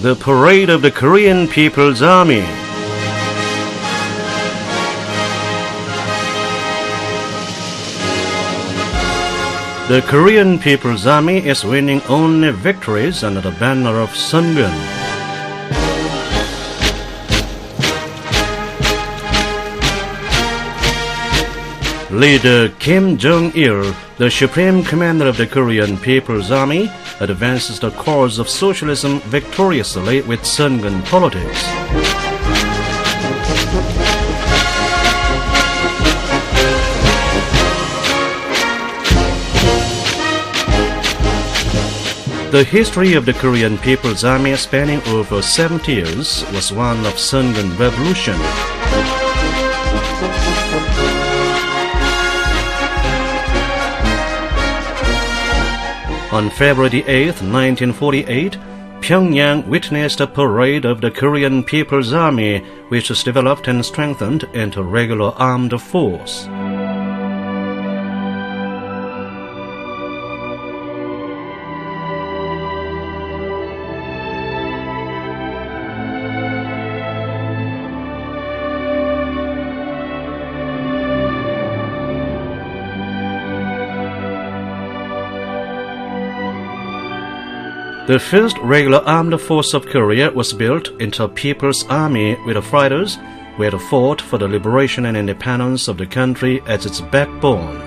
The Parade of the Korean People's Army. The Korean People's Army is winning only victories under the banner of Sungun. Leader Kim Jong-il, the supreme commander of the Korean People's Army, advances the cause of socialism victoriously with Sungun politics. The history of the Korean People's Army, spanning over 70 years, was one of Sungun Revolution. On February 8, 1948, Pyongyang witnessed a parade of the Korean People's Army, which was developed and strengthened into regular armed force. The first regular armed force of Korea was built into a People's Army with the fighters who had fought for the liberation and independence of the country as its backbone.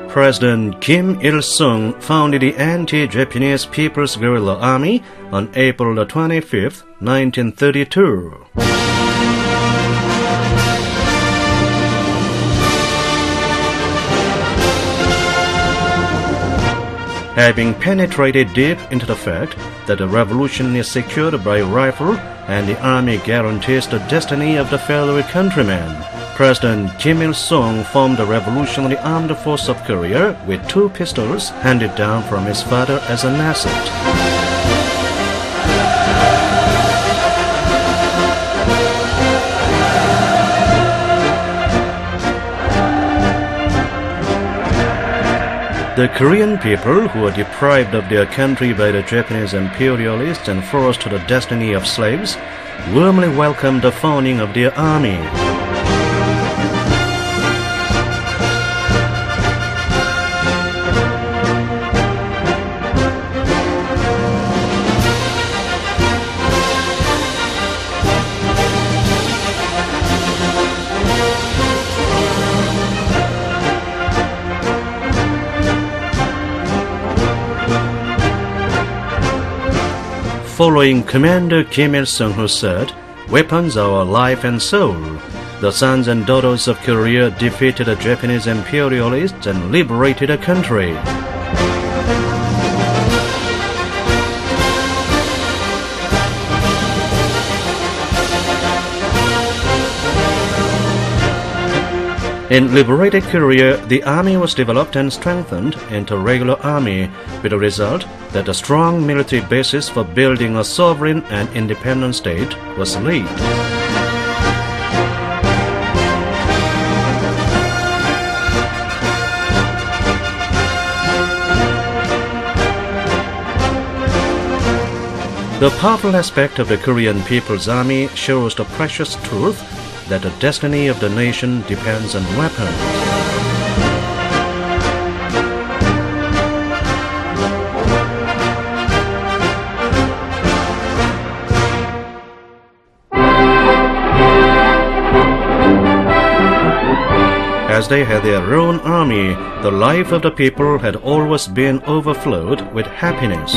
President Kim Il-sung founded the anti-Japanese People's Guerrilla Army on April 25, 1932. Having penetrated deep into the fact that the revolution is secured by rifle and the army guarantees the destiny of the fellow countrymen, President Kim Il-sung formed the Revolutionary Armed Force of Korea with 2 pistols handed down from his father as an asset. The Korean people, who were deprived of their country by the Japanese imperialists and forced to the destiny of slaves, warmly welcomed the founding of their army. Following Commander Kim Il-sung, who said, "Weapons are our life and soul," the sons and daughters of Korea defeated the Japanese imperialists and liberated the country. In liberated Korea, the army was developed and strengthened into a regular army, with the result that a strong military basis for building a sovereign and independent state was laid. The powerful aspect of the Korean People's Army shows the precious truth that the destiny of the nation depends on weapons. As they had their own army, the life of the people had always been overflowed with happiness.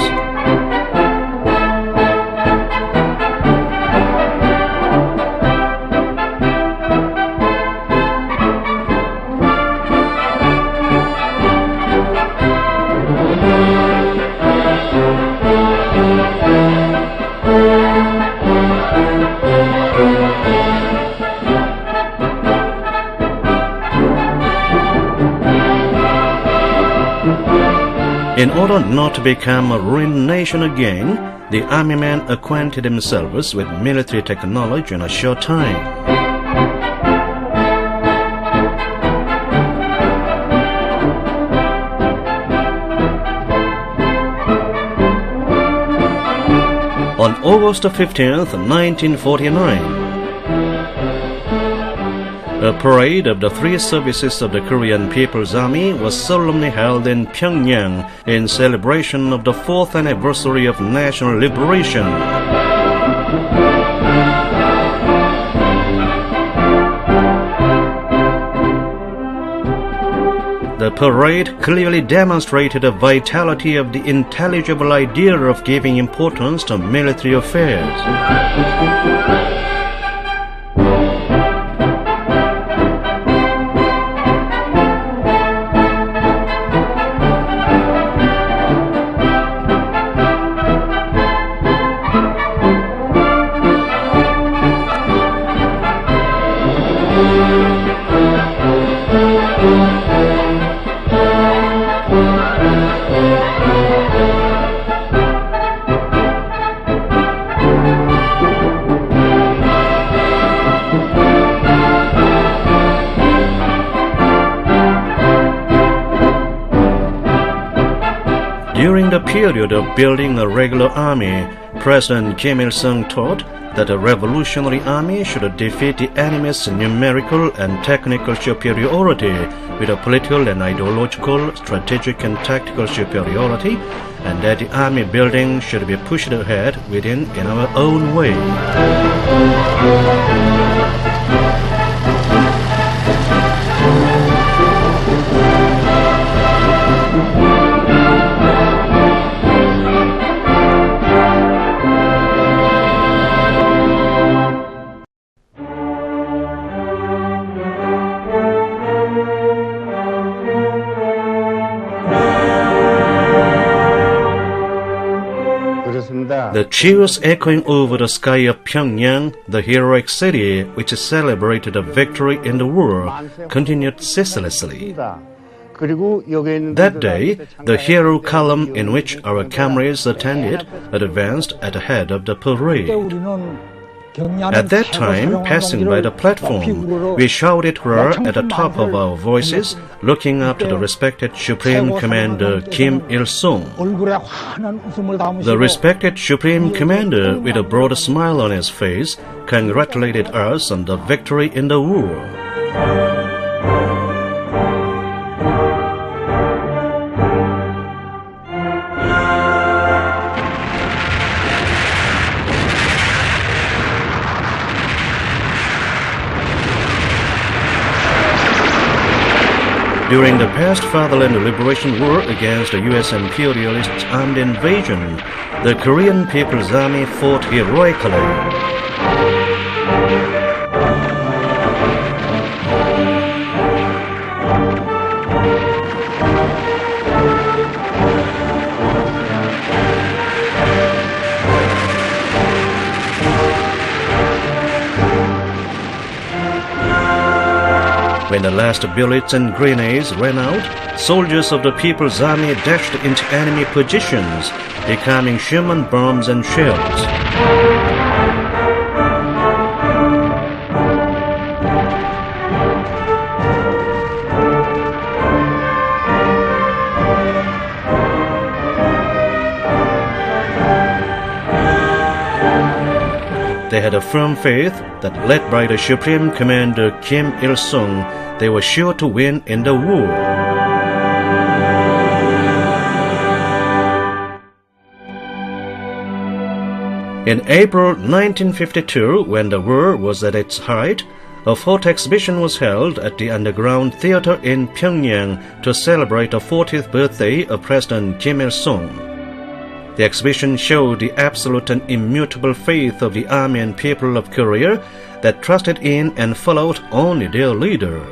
In order not to become a ruined nation again, the army man acquainted themselves with military technology in a short time. On August 15th, 1949, a parade of the three services of the Korean People's Army was solemnly held in Pyongyang in celebration of the 4th anniversary of national liberation. The parade clearly demonstrated the vitality of the intelligible idea of giving importance to military affairs. During the period of building a regular army, President Kim Il-sung taught that a revolutionary army should defeat the enemy's numerical and technical superiority with a political and ideological, strategic and tactical superiority, and that the army building should be pushed ahead within in our own way. The cheers echoing over the sky of Pyongyang, the heroic city which celebrated a victory in the war, continued ceaselessly. That day, the hero column in which our comrades attended advanced at the head of the parade. At that time, passing by the platform, we shouted hurrah at the top of our voices, looking up to the respected Supreme Commander Kim Il-sung. The respected Supreme Commander, with a broad smile on his face, congratulated us on the victory in the war. During the past Fatherland Liberation War against the U.S. imperialists' armed invasion, the Korean People's Army fought heroically. When the last bullets and grenades ran out, soldiers of the People's Army dashed into enemy positions, becoming human bombs and shells. They had a firm faith that, led by the Supreme Commander Kim Il-sung, they were sure to win in the war. In April 1952, when the war was at its height, a photo exhibition was held at the Underground Theater in Pyongyang to celebrate the 40th birthday of President Kim Il-sung. The exhibition showed the absolute and immutable faith of the army and people of Korea that trusted in and followed only their leader.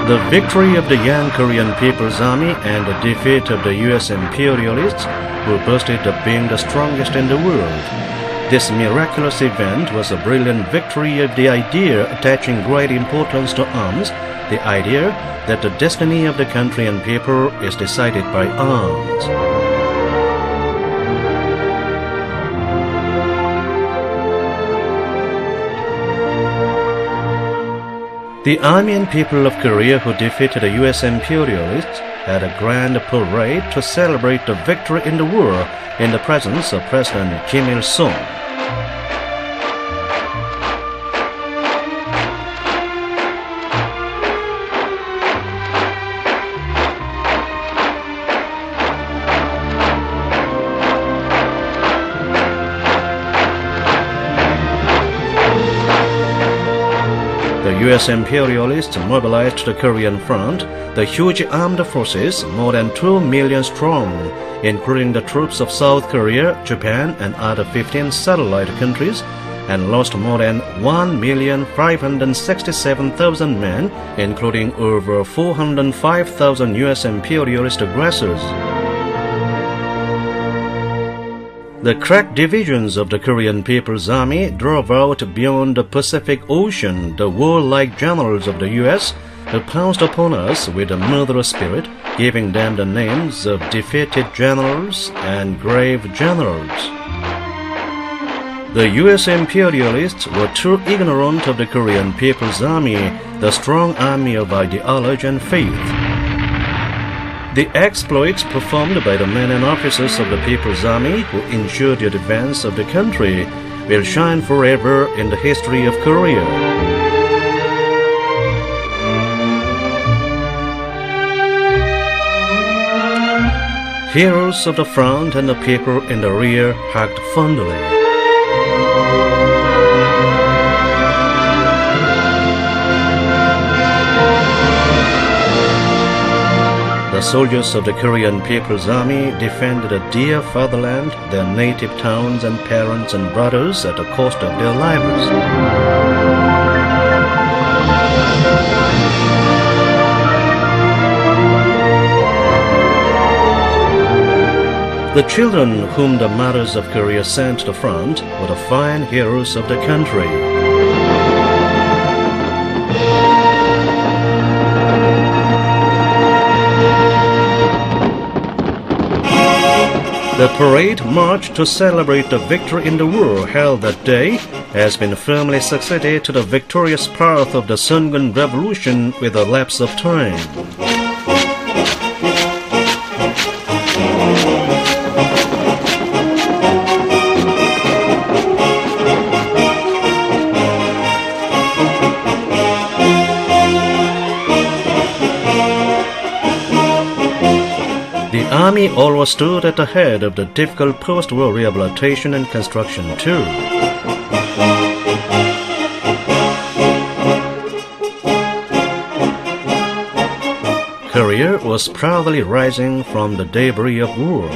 The victory of the Young Korean People's Army and the defeat of the U.S. imperialists, who boasted of being the strongest in the world. This miraculous event was a brilliant victory of the idea attaching great importance to arms, the idea that the destiny of the country and people is decided by arms. The army and people of Korea who defeated the U.S. imperialists had a grand parade to celebrate the victory in the war in the presence of President Kim Il-sung. The U.S. imperialists mobilized the Korean front, the huge armed forces, more than 2 million strong, including the troops of South Korea, Japan, and other 15 satellite countries, and lost more than 1,567,000 men, including over 405,000 U.S. imperialist aggressors. The crack divisions of the Korean People's Army drove out beyond the Pacific Ocean the warlike generals of the U.S., who pounced upon us with a murderous spirit, giving them the names of defeated generals and grave generals. The U.S. imperialists were too ignorant of the Korean People's Army, the strong army of ideology and faith. The exploits performed by the men and officers of the People's Army who ensured the advance of the country will shine forever in the history of Korea. Heroes of the front and the people in the rear hugged fondly. The soldiers of the Korean People's Army defended a dear fatherland, their native towns and parents and brothers at the cost of their lives. The children whom the mothers of Korea sent to the front were the fine heroes of the country. The parade march to celebrate the victory in the war held that day has been firmly succeeded to the victorious path of the Sungun Revolution with a lapse of time. The army always stood at the head of the difficult post-war rehabilitation and construction too. Korea was proudly rising from the debris of war.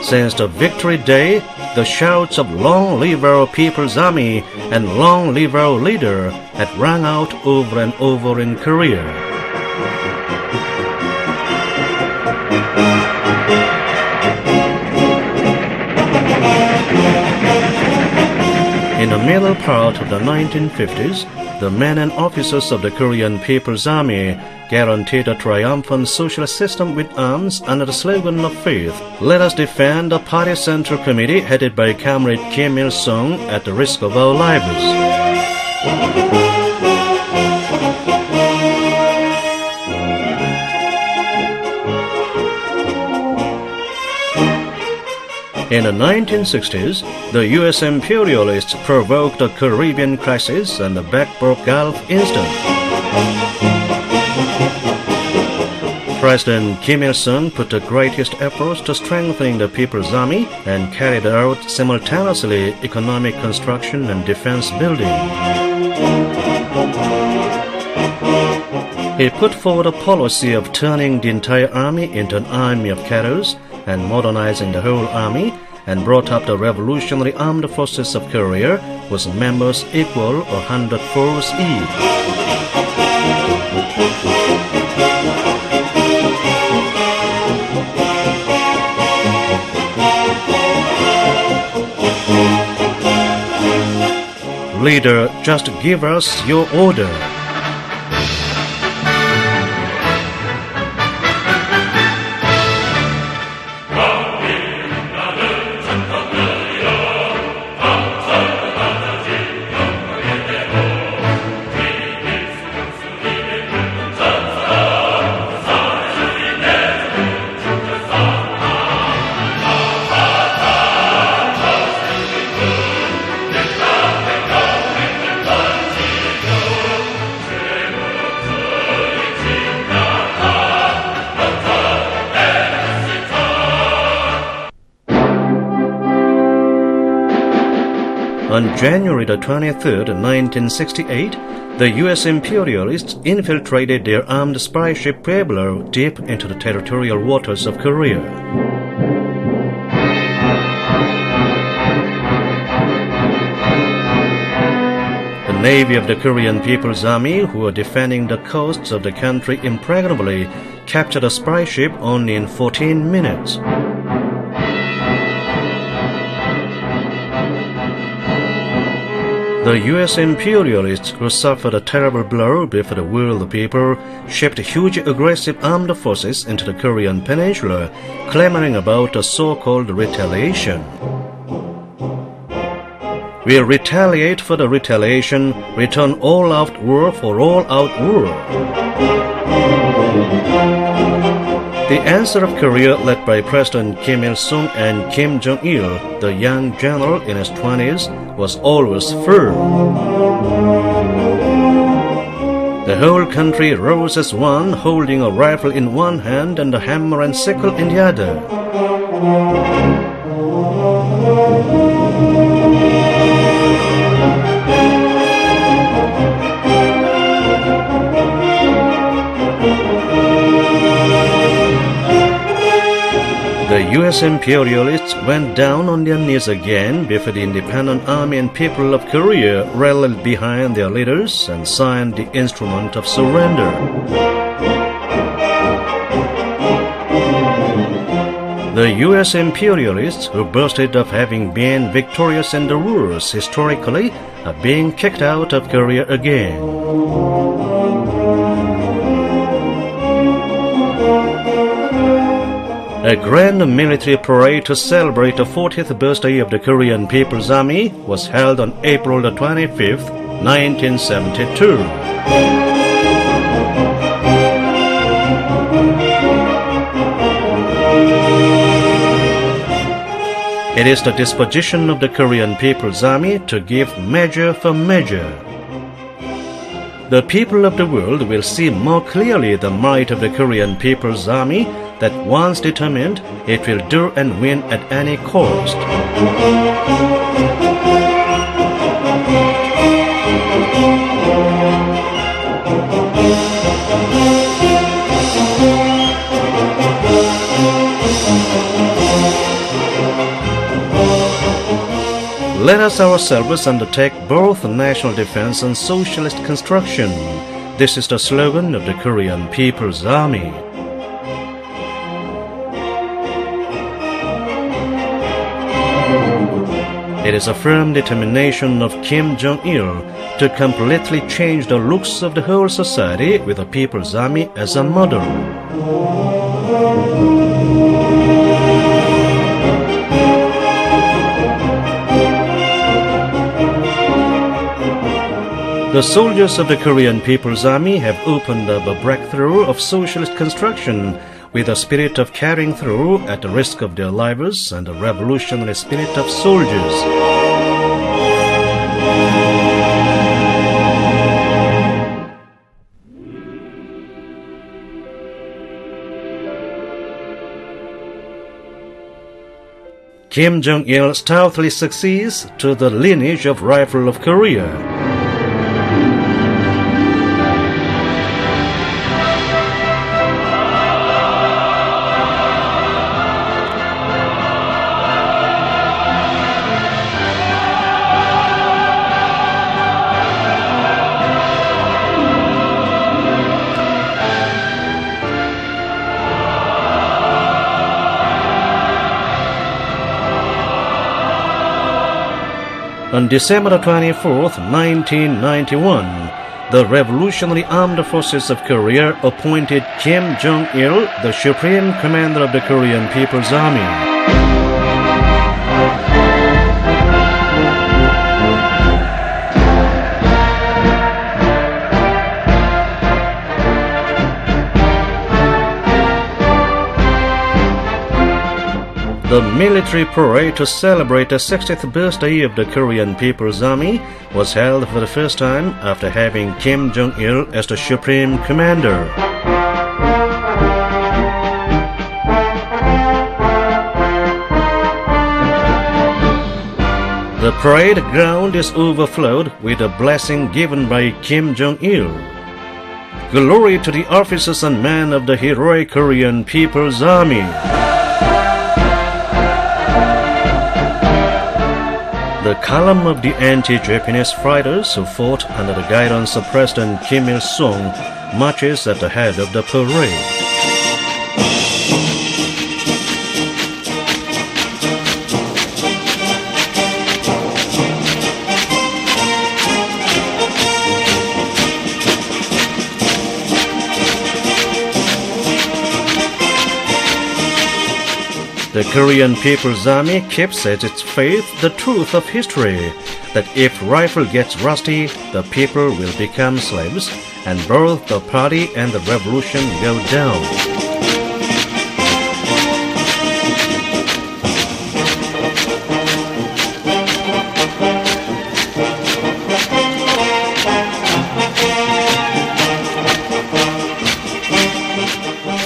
Since the victory day, the shouts of "Long live our People's Army" and "Long live our leader" had rung out over and over in Korea. In the middle part of the 1950s, the men and officers of the Korean People's Army guaranteed a triumphant socialist system with arms under the slogan of faith. Let us defend the Party Central Committee headed by Comrade Kim Il-sung at the risk of our lives. In the 1960s, the U.S. imperialists provoked the Caribbean crisis and the Backborough Gulf incident. President Kim Il-sung put the greatest efforts to strengthening the People's Army and carried out simultaneously economic construction and defense building. He put forward a policy of turning the entire army into an army of cadres and modernizing the whole army, and brought up the Revolutionary Armed Forces of Korea, whose members equal 100 force each. Leader, just give us your order. On January the 23rd, 1968, the U.S. imperialists infiltrated their armed spy ship Pueblo deep into the territorial waters of Korea. The Navy of the Korean People's Army, who were defending the coasts of the country impregnably, captured a spy ship only in 14 minutes. The U.S. imperialists, who suffered a terrible blow before the world people, shipped huge aggressive armed forces into the Korean peninsula, clamoring about a so-called retaliation. We'll retaliate for the retaliation, return all-out war for all-out war. The answer of Korea, led by President Kim Il-sung and Kim Jong-il, the young general in his 20s, was always firm. The whole country rose as one, holding a rifle in one hand and a hammer and sickle in the other. The U.S. imperialists went down on their knees again before the independent army and people of Korea rallied behind their leaders and signed the instrument of surrender. The U.S. imperialists, who boasted of having been victorious in the wars historically, are being kicked out of Korea again. A grand military parade to celebrate the 40th birthday of the Korean People's Army was held on April the 25th, 1972. It is the disposition of the Korean People's Army to give measure for measure. The people of the world will see more clearly the might of the Korean People's Army, that once determined, it will do and win at any cost. Let us ourselves undertake both national defense and socialist construction. This is the slogan of the Korean People's Army. It is a firm determination of Kim Jong-il to completely change the looks of the whole society with the People's Army as a model. The soldiers of the Korean People's Army have opened up a breakthrough of socialist construction with a spirit of carrying through at the risk of their lives and a revolutionary spirit of soldiers. Kim Jong-il stoutly succeeds to the lineage of Rifle of Korea. On December 24, 1991, the Revolutionary Armed Forces of Korea appointed Kim Jong-il the Supreme Commander of the Korean People's Army. The military parade to celebrate the 60th birthday of the Korean People's Army was held for the first time after having Kim Jong-il as the Supreme Commander. The parade ground is overflowed with a blessing given by Kim Jong-il. Glory to the officers and men of the heroic Korean People's Army. The column of the anti-Japanese fighters who fought under the guidance of President Kim Il-sung marches at the head of the parade. The Korean People's Army keeps as its faith the truth of history, that if rifle gets rusty, the people will become slaves, and both the party and the revolution go down.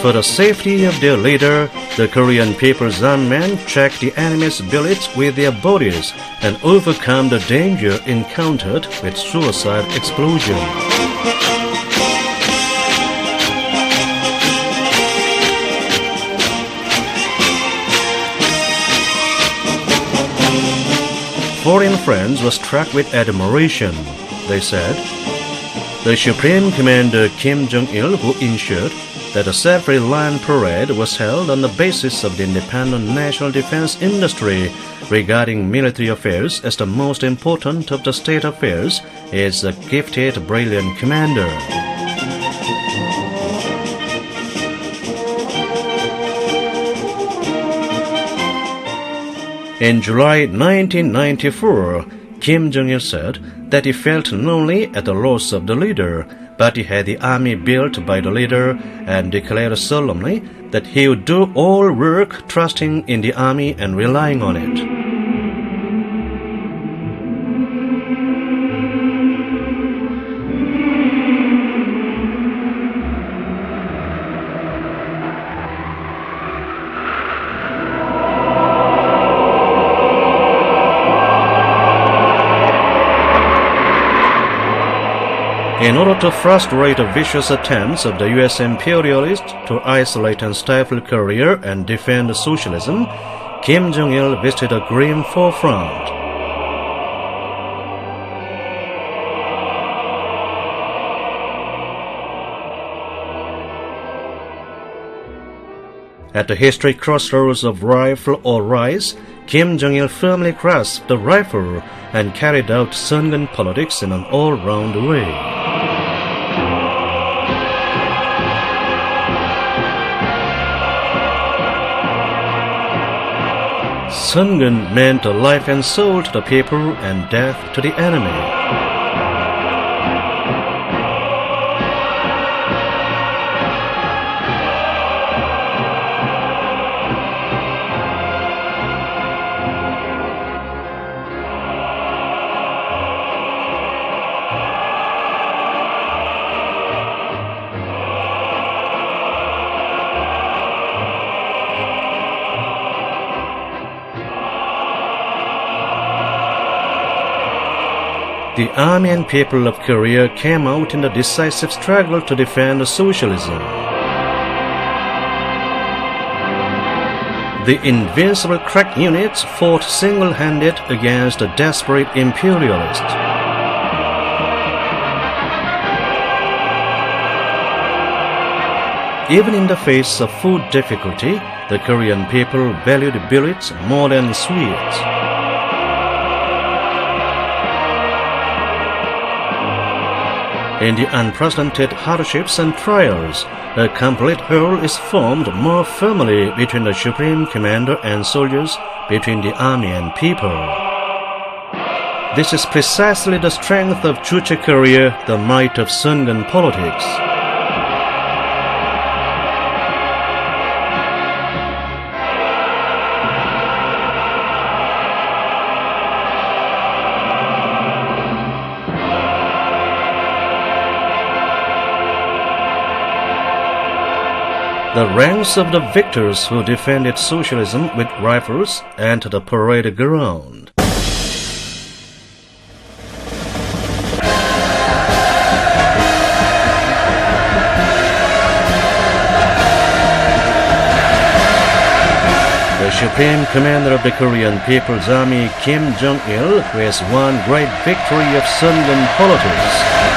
For the safety of their leader, the Korean People's Army men check the enemy's bullets with their bodies and overcome the danger encountered with suicide explosion. Foreign friends were struck with admiration. They said, "The Supreme Commander Kim Jong-il, who ensured that a separate land parade was held on the basis of the independent national defense industry regarding military affairs as the most important of the state affairs, is a gifted, brilliant commander." In July 1994, Kim Jong-il said that he felt lonely at the loss of the leader, but he had the army built by the leader and declared solemnly that he would do all work trusting in the army and relying on it. In order to frustrate the vicious attempts of the U.S. imperialists to isolate and stifle Korea and defend socialism, Kim Jong-il visited a grim forefront. At the historic crossroads of rifle or rise, Kim Jong-il firmly grasped the rifle and carried out Sungun politics in an all-round way. Sungun meant life and soul to the people and death to the enemy. The army and people of Korea came out in a decisive struggle to defend socialism. The invincible crack units fought single-handed against the desperate imperialists. Even in the face of food difficulty, the Korean people valued billets more than sweets. In the unprecedented hardships and trials, a complete whole is formed more firmly between the Supreme Commander and soldiers, between the army and people. This is precisely the strength of Juche Korea, the might of Sungun politics. The ranks of the victors who defended socialism with rifles enter the parade ground. The Supreme Commander of the Korean People's Army, Kim Jong-il, who has won great victory of Sungun politics.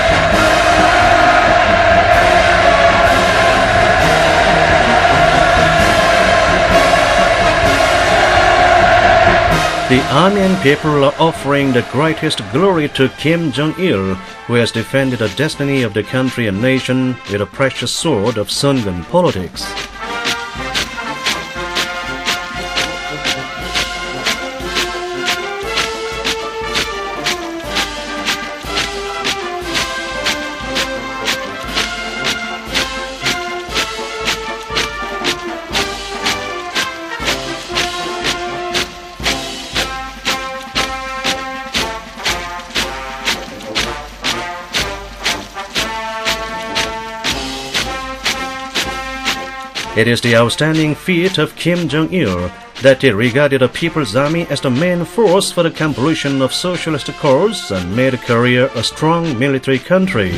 The army and people are offering the greatest glory to Kim Jong-il, who has defended the destiny of the country and nation with a precious sword of Sungun politics. It is the outstanding feat of Kim Jong-il that he regarded the People's Army as the main force for the completion of socialist cause and made Korea a strong military country.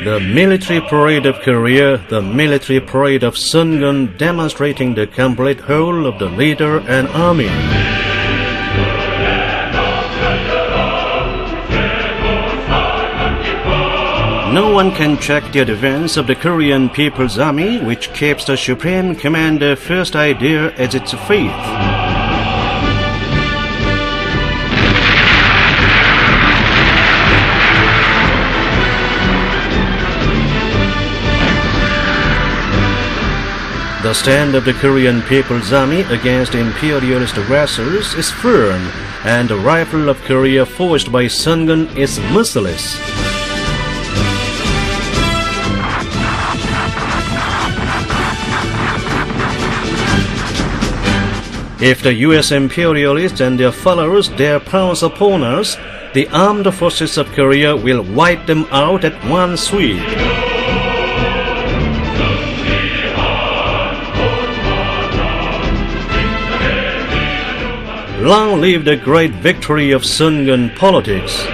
The military parade of Korea, the military parade of Sungun, demonstrating the complete whole of the leader and army. No one can check the advance of the Korean People's Army, which keeps the Supreme Commander first idea as its faith. The stand of the Korean People's Army against imperialist aggressors is firm, and the rifle of Korea forged by Sungun is merciless. If the US imperialists and their followers dare pounce upon us, the armed forces of Korea will wipe them out at one sweep. Long live the great victory of Sungun politics!